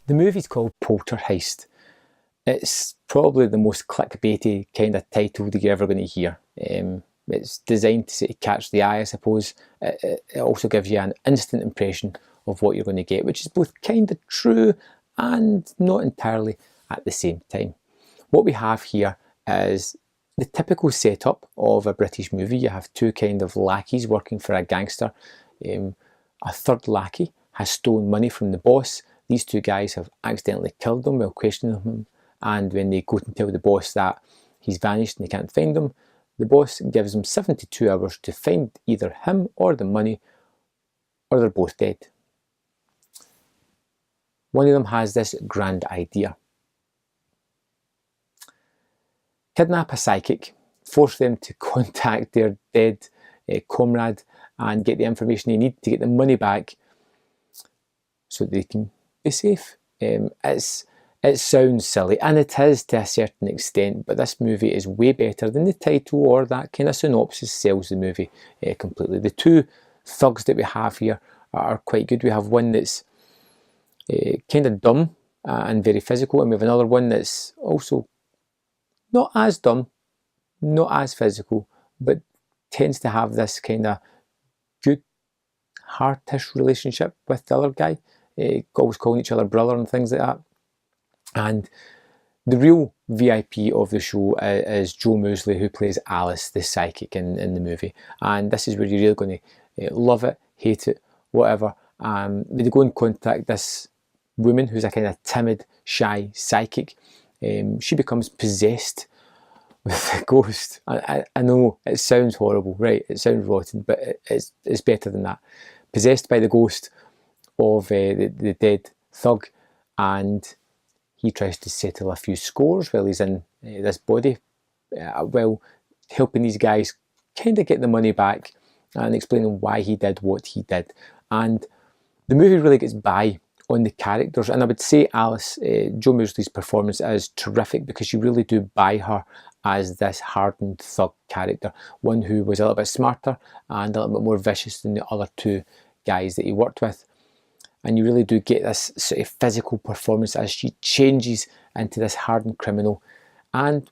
The movie's called Polterheist. It's probably the most clickbaity kind of title that you're ever going to hear. It's designed to sort of catch the eye, I suppose. It also gives you an instant impression of what you're going to get, which is both kind of true and not entirely at the same time. What we have here is the typical setup of a British movie. You have two kind of lackeys working for a gangster. A third lackey has stolen money from the boss. These two guys have accidentally killed them while questioning him, and when they go and tell the boss that he's vanished and they can't find him, the boss gives them 72 hours to find either him or the money, or they're both dead. One of them has this grand idea. Kidnap a psychic, force them to contact their dead comrade and get the information they need to get the money back so they can be safe. It sounds silly, and it is to a certain extent, but this movie is way better than the title or that kind of synopsis sells the movie completely. The two thugs that we have here are quite good. We have one that's kind of dumb and very physical, and we have another one that's also not as dumb, not as physical, but tends to have this kind of good heartish relationship with the other guy, always calling each other brother and things like that. And the real VIP of the show is Joe Moosley, who plays Alice, the psychic in the movie. And this is where you're really going to love it, hate it, whatever. They go and contact this woman who's a kind of timid, shy psychic. She becomes possessed with a ghost. I know it sounds horrible, right? It sounds rotten, but it's better than that. Possessed by the ghost of the dead thug, and he tries to settle a few scores while he's in this body, while helping these guys kind of get the money back and explaining why he did what he did. And the movie really gets by on the characters, and I would say Alice, Joe Moosley's performance is terrific because you really do buy her as this hardened thug character, one who was a little bit smarter and a little bit more vicious than the other two guys that he worked with. And you really do get this sort of physical performance as she changes into this hardened criminal, and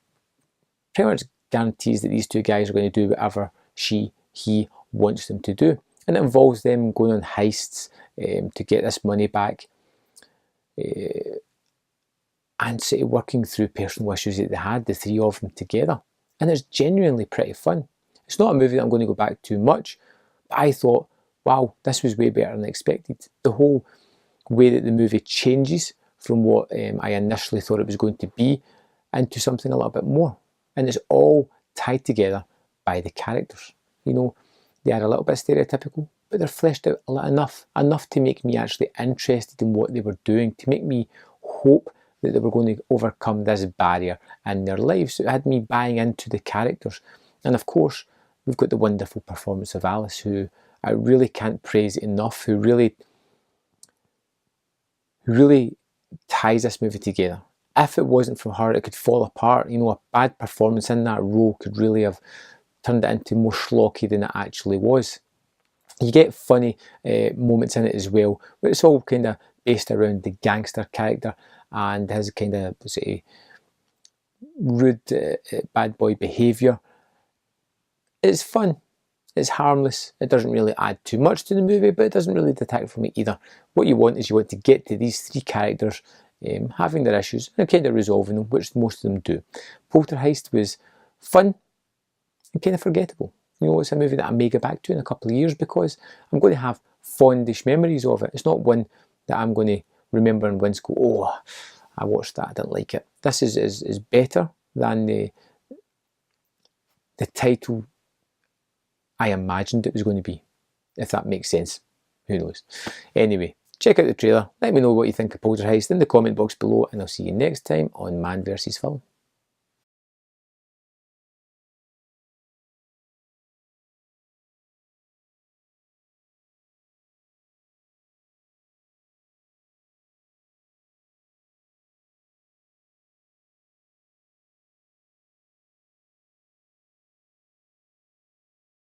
pretty much guarantees that these two guys are going to do whatever he wants them to do. And it involves them going on heists to get this money back, and sort of working through personal issues that they had, the three of them together. And it's genuinely pretty fun. It's not a movie that I'm going to go back to much, but I thought, wow, this was way better than I expected. The whole way that the movie changes from what I initially thought it was going to be into something a little bit more. And it's all tied together by the characters. You know, they are a little bit stereotypical, but they're fleshed out enough to make me actually interested in what they were doing, to make me hope that they were going to overcome this barrier in their lives. So it had me buying into the characters. And of course, we've got the wonderful performance of Alice, who I really can't praise enough, who really ties this movie together. If it wasn't for her, it could fall apart. You know, a bad performance in that role could really have turned it into more schlocky than it actually was. You get funny moments in it as well, but it's all kind of based around the gangster character and his kind of rude bad boy behaviour. It's fun. It's harmless. It doesn't really add too much to the movie, but it doesn't really detract from it either. What you want is you want to get to these three characters having their issues and kind of resolving them, which most of them do. Polterheist was fun and kind of forgettable. You know, it's a movie that I may go back to in a couple of years because I'm going to have fondish memories of it. It's not one that I'm going to remember and once go, oh, I watched that, I didn't like it. This is better than the title I imagined it was going to be, if that makes sense. Who knows? Anyway, check out the trailer. Let me know what you think of Polterheist in the comment box below, and I'll see you next time on Man vs Film.